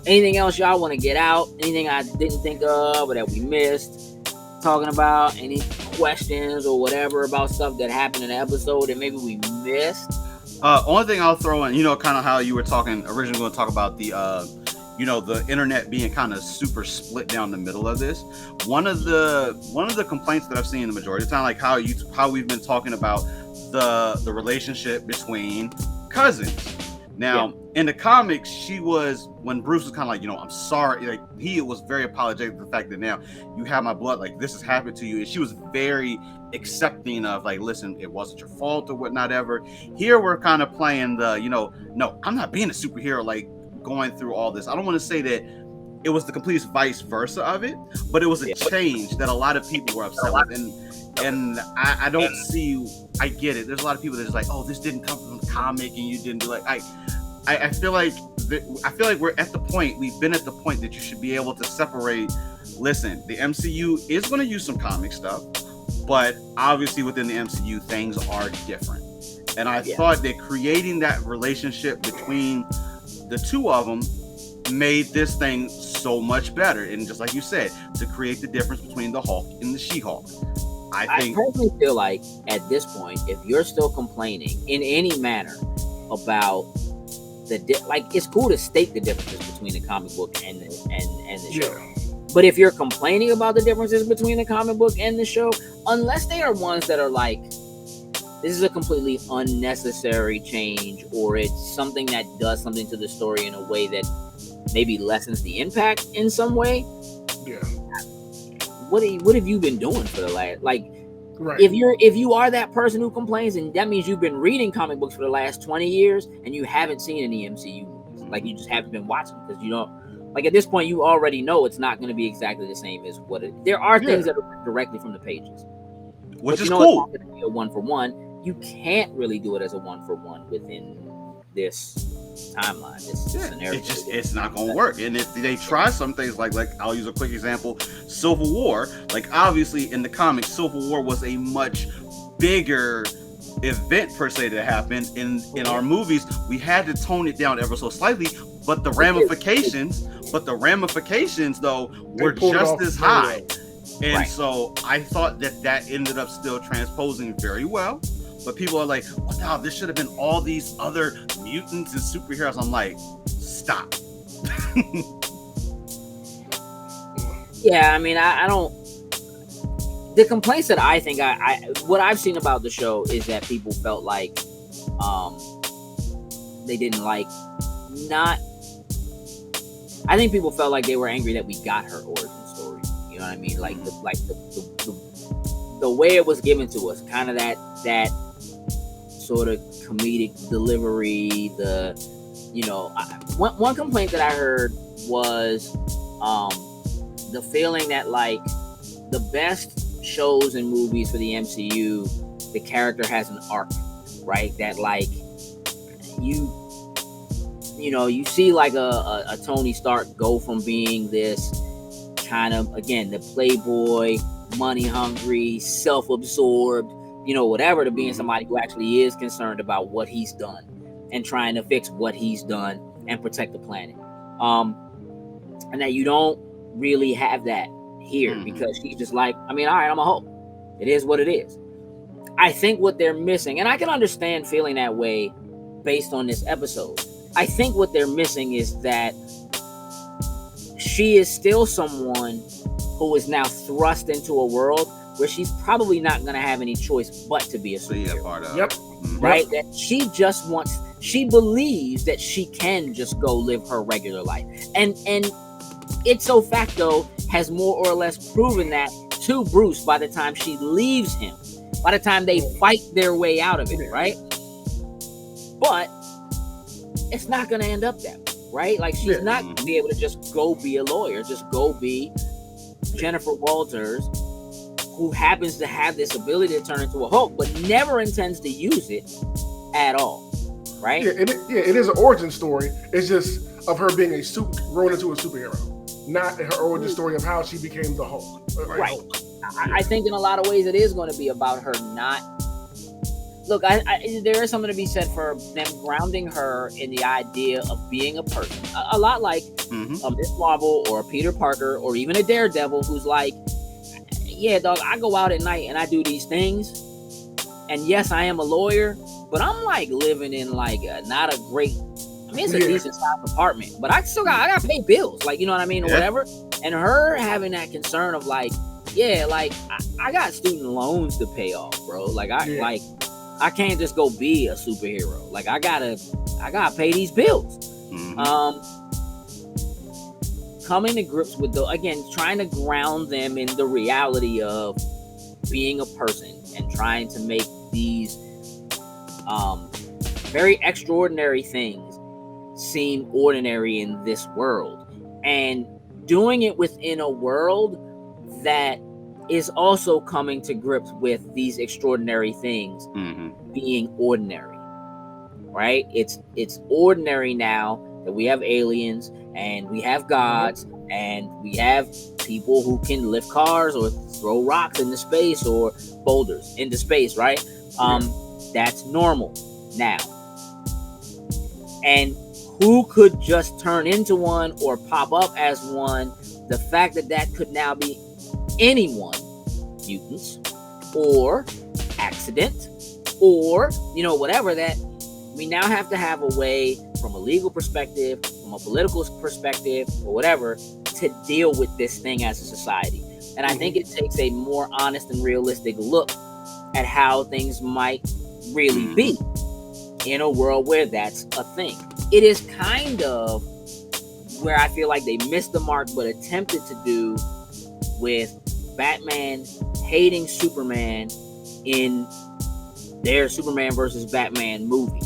Anything else y'all want to get out? Anything I didn't think of or that we missed talking about? Any questions or whatever about stuff that happened in the episode that maybe we missed? Only thing I'll throw in, kind of how you were talking originally, going to talk about the, the internet being kind of super split down the middle of this. One of the complaints that I've seen the majority of the time, like how we've been talking about the relationship between cousins. Now, in the comics, when Bruce was kind of like, I'm sorry, like he was very apologetic for the fact that now you have my blood, like this has happened to you. And she was very accepting of like, listen, it wasn't your fault or whatnot ever. Here we're kind of playing the, no, I'm not being a superhero, like going through all this. I don't want to say that it was the complete vice versa of it, but it was a change that a lot of people were upset with. And I don't see, I get it. There's a lot of people that's like, oh, this didn't come from the comic and you didn't do like, I feel like we're at the point, we've been at the point that you should be able to separate. Listen, the MCU is going to use some comic stuff, but obviously within the MCU, things are different. And I thought that creating that relationship between the two of them made this thing so much better. And just like you said, to create the difference between the Hulk and the She-Hulk. I personally feel like at this point, if you're still complaining in any manner about it's cool to state the differences between the comic book and the show. But if you're complaining about the differences between the comic book and the show, unless they are ones that are like, this is a completely unnecessary change, or it's something that does something to the story in a way that maybe lessens the impact in some way. Yeah. What have you been doing for the last, like, right. If you are that person who complains, and that means you've been reading comic books for the last 20 years and you haven't seen any MCU movies, like you just haven't been watching because you don't, like at this point you already know it's not going to be exactly the same as what it. There are things that are directly from the pages, which is cool. It's not going to be a 1-for-1. You can't really do it as a 1-for-1 within this timeline, this scenario. It's not going to work. And if they try some things like I'll use a quick example, Civil War, like obviously in the comics, Civil War was a much bigger event per se that happened. In our movies, we had to tone it down ever so slightly, but the ramifications though were just as high. And so I thought that ended up still transposing very well. But people are like, well, no, this should have been all these other mutants and superheroes. I'm like, stop. Yeah, I mean, I don't. The complaints that I think what I've seen about the show is that people felt like they didn't like I think people felt like they were angry that we got her origin story. You know what I mean? Like the way it was given to us, kind of that sort of comedic delivery. One complaint that I heard was the feeling that like the best shows and movies for the MCU, the character has an arc, right? That like you see like a Tony Stark go from being this kind of, again, the playboy, money hungry, self-absorbed, whatever, to being somebody who actually is concerned about what he's done and trying to fix what he's done and protect the planet. And that you don't really have that here because she's just like, I mean, all right, I'm a Hulk. It is what it is. I think what they're missing, and I can understand feeling that way based on this episode, I think what they're missing is that she is still someone who is now thrust into a world where she's probably not going to have any choice but to be a superhero. Yep. Right? That she believes that she can just go live her regular life. And ipso facto has more or less proven that to Bruce by the time she leaves him, by the time they fight their way out of it, right? But it's not going to end up that way, right? Like she's not going to be able to just go be a lawyer, just go be Jennifer Walters, who happens to have this ability to turn into a Hulk, but never intends to use it at all. right? Yeah, it is an origin story. It's just of her being grown into a superhero, not her origin story of how she became the Hulk. Right. I think in a lot of ways it is going to be about her not. Look, there is something to be said for them grounding her in the idea of being a person. A lot like a Miss Marvel or a Peter Parker or even a Daredevil who's like, yeah, dog, I go out at night and I do these things. And yes, I am a lawyer, but I'm like living in like not a great, I mean, it's a decent sized apartment, but I got to pay bills. Like, you know what I mean? Or whatever. And her having that concern of like, yeah, like I got student loans to pay off, bro. Like I can't just go be a superhero. Like I gotta pay these bills. Coming to grips with trying to ground them in the reality of being a person and trying to make these very extraordinary things seem ordinary in this world, and doing it within a world that is also coming to grips with these extraordinary things being ordinary, right? It's ordinary now that we have aliens and we have gods and we have people who can lift cars or throw rocks into space or boulders into space, right? That's normal now. And who could just turn into one or pop up as one, the fact that could now be anyone, mutants or accident or whatever, that we now have to have a way from a legal perspective, from a political perspective or whatever, to deal with this thing as a society. And I think it takes a more honest and realistic look at how things might really be in a world where that's a thing. It is kind of where I feel like they missed the mark but attempted to do with Batman hating Superman in their Superman versus Batman movie.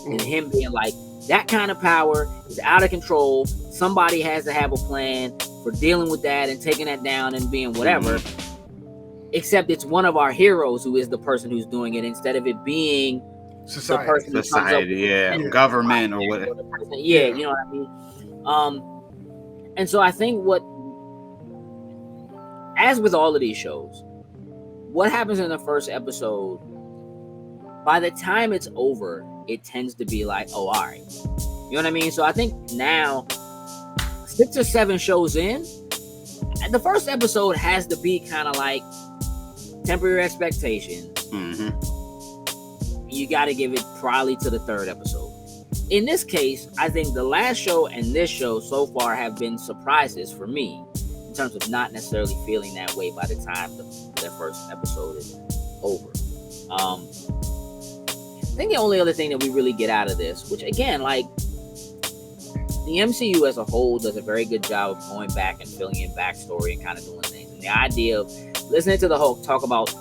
And him being like, that kind of power is out of control. Somebody has to have a plan for dealing with that and taking that down and being whatever. Except it's one of our heroes who is the person who's doing it, instead of it being society, the person who comes up government or whatever. Yeah, you know what I mean? And so I think as with all of these shows, what happens in the first episode, by the time it's over, it tends to be like, oh, all right. You know what I mean? So I think now, 6 or 7 shows in, the first episode has to be kind of like temper your expectations. You got to give it probably to the 3rd episode. In this case, I think the last show and this show so far have been surprises for me, in terms of not necessarily feeling that way by the time their first episode is over. I think the only other thing that we really get out of this, which again, like, the MCU as a whole does a very good job of going back and filling in backstory and kind of doing things. And the idea of listening to the Hulk talk about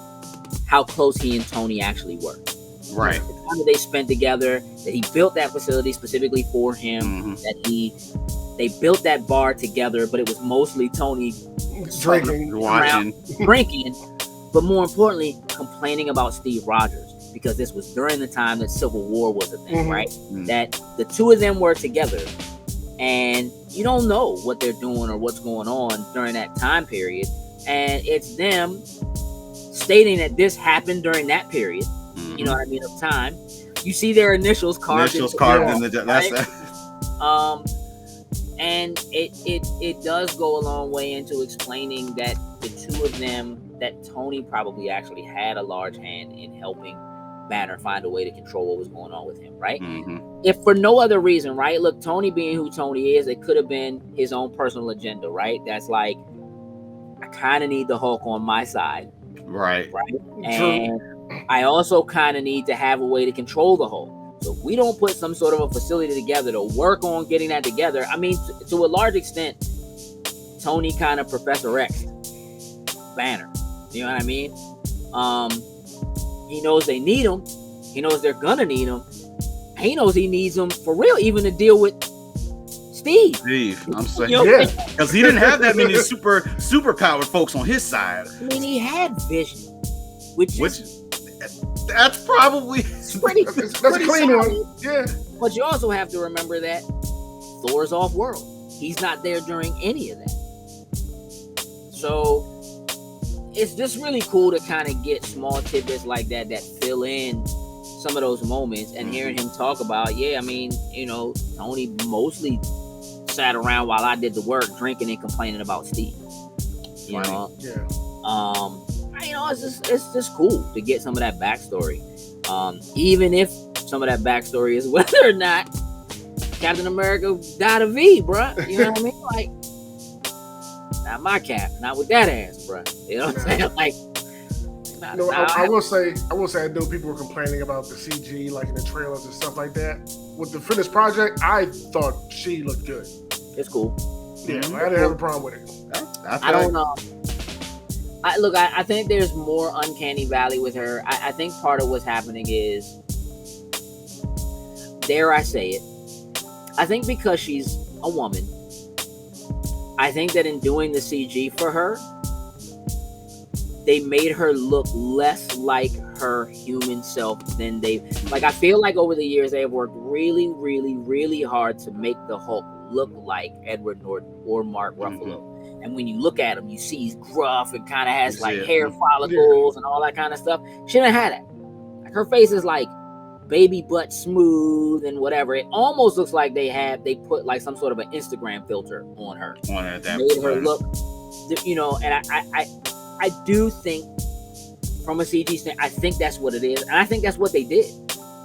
how close he and Tony actually were. Right. The time that they spent together, that he built that facility specifically for him, that they built that bar together, but it was mostly Tony drinking, but more importantly, complaining about Steve Rogers, because this was during the time that Civil War was a thing, right? That the two of them were together, and you don't know what they're doing or what's going on during that time period, and it's them stating that this happened during that period. You know what I mean, of time. You see their initials carved in the right? And it does go a long way into explaining that the two of them, that Tony probably actually had a large hand in helping Banner find a way to control what was going on with him, right? If for no other reason, right? Look, Tony being who Tony is, it could have been his own personal agenda, right? That's like, I kind of need the Hulk on my side. Right. And I also kind of need to have a way to control the Hulk. So if we don't put some sort of a facility together to work on getting that together, I mean, to a large extent, Tony kind of Professor X Banner. You know what I mean? He knows they need him. He knows they're gonna need him. He knows he needs them for real, even to deal with Steve. I'm saying, because he didn't have that many super powered folks on his side. I mean, he had Vision, which That's probably It's pretty. That's a pretty clean solid. one. Yeah. But you also have to remember that Thor's off world. He's not there during any of that. So it's just really cool to kind of get small tidbits like that fill in some of those moments, and hearing him talk about, yeah, I mean, you know, Tony mostly sat around while I did the work, drinking and complaining about Steve. You know, Yeah. you know, it's just cool to get some of that backstory. Even if some of that backstory is whether or not Captain America died of V, bruh. You know what I mean? Like, not my Cap, not with that ass, bruh. You know what I'm saying? Like, No, I will say, I know people were complaining about the CG, like in the trailers and stuff like that. With the finished project, I thought she looked good. it's cool. Yeah, I didn't have a problem with it. I don't know. I think there's more uncanny valley with her. I think part of what's happening is, dare I say it, I think because she's a woman, I think that in doing the CG for her, they made her look less like her human self than like, I feel like over the years they have worked really, really, really hard to make the Hulk look like Edward Norton or Mark Ruffalo. And when you look at him, you see he's gruff and kind of has like hair follicles and all that kind of stuff. She didn't have that. Like, her face is like baby butt smooth and whatever. It almost looks like they put like some sort of an Instagram filter on her. Made her look, you know, and I do think from a CG standpoint, I think that's what it is. And I think that's what they did.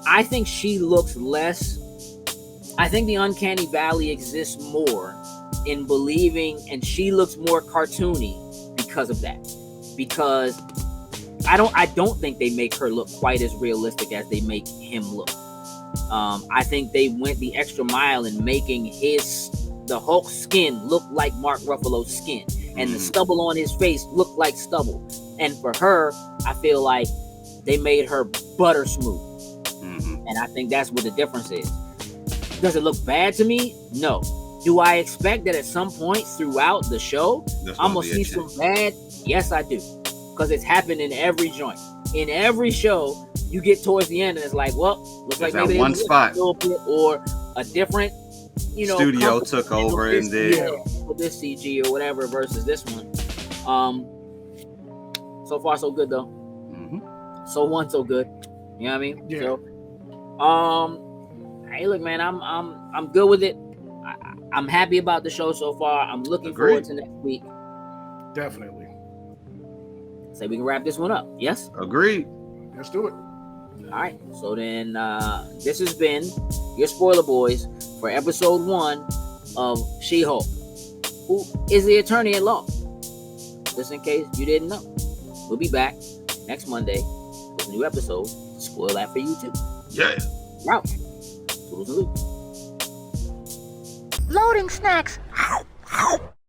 I think she looks less, I think the uncanny valley exists more in believing, and she looks more cartoony because of that. Because I don't think they make her look quite as realistic as they make him look. I think they went the extra mile in making the Hulk skin look like Mark Ruffalo's skin, and the stubble on his face look like stubble. And for her, I feel like they made her butter smooth. And I think that's what the difference is. Does it look bad to me? No. Do I expect that at some point throughout the show, I'm going to see some bad? Yes, I do. Because it's happened in every joint. In every show, you get towards the end and it's like, well, looks like maybe one spot a little bit, or a different, you know, studio took over and did this CG or whatever versus this one. So far so good though. So good. You know what I mean? Yeah. So, hey, look, man, I'm good with it. I'm happy about the show so far. I'm looking forward to next week. Definitely. Say we can wrap this one up. Yes? Agreed. Let's do it. All right. So then, this has been your Spoiler Boys for episode 1 of She-Hulk, who is the attorney at law. Just in case you didn't know. We'll be back next Monday with a new episode to spoil that for you too. Yeah. We're out. Toodles and loops. Loading snacks. Ow, ow.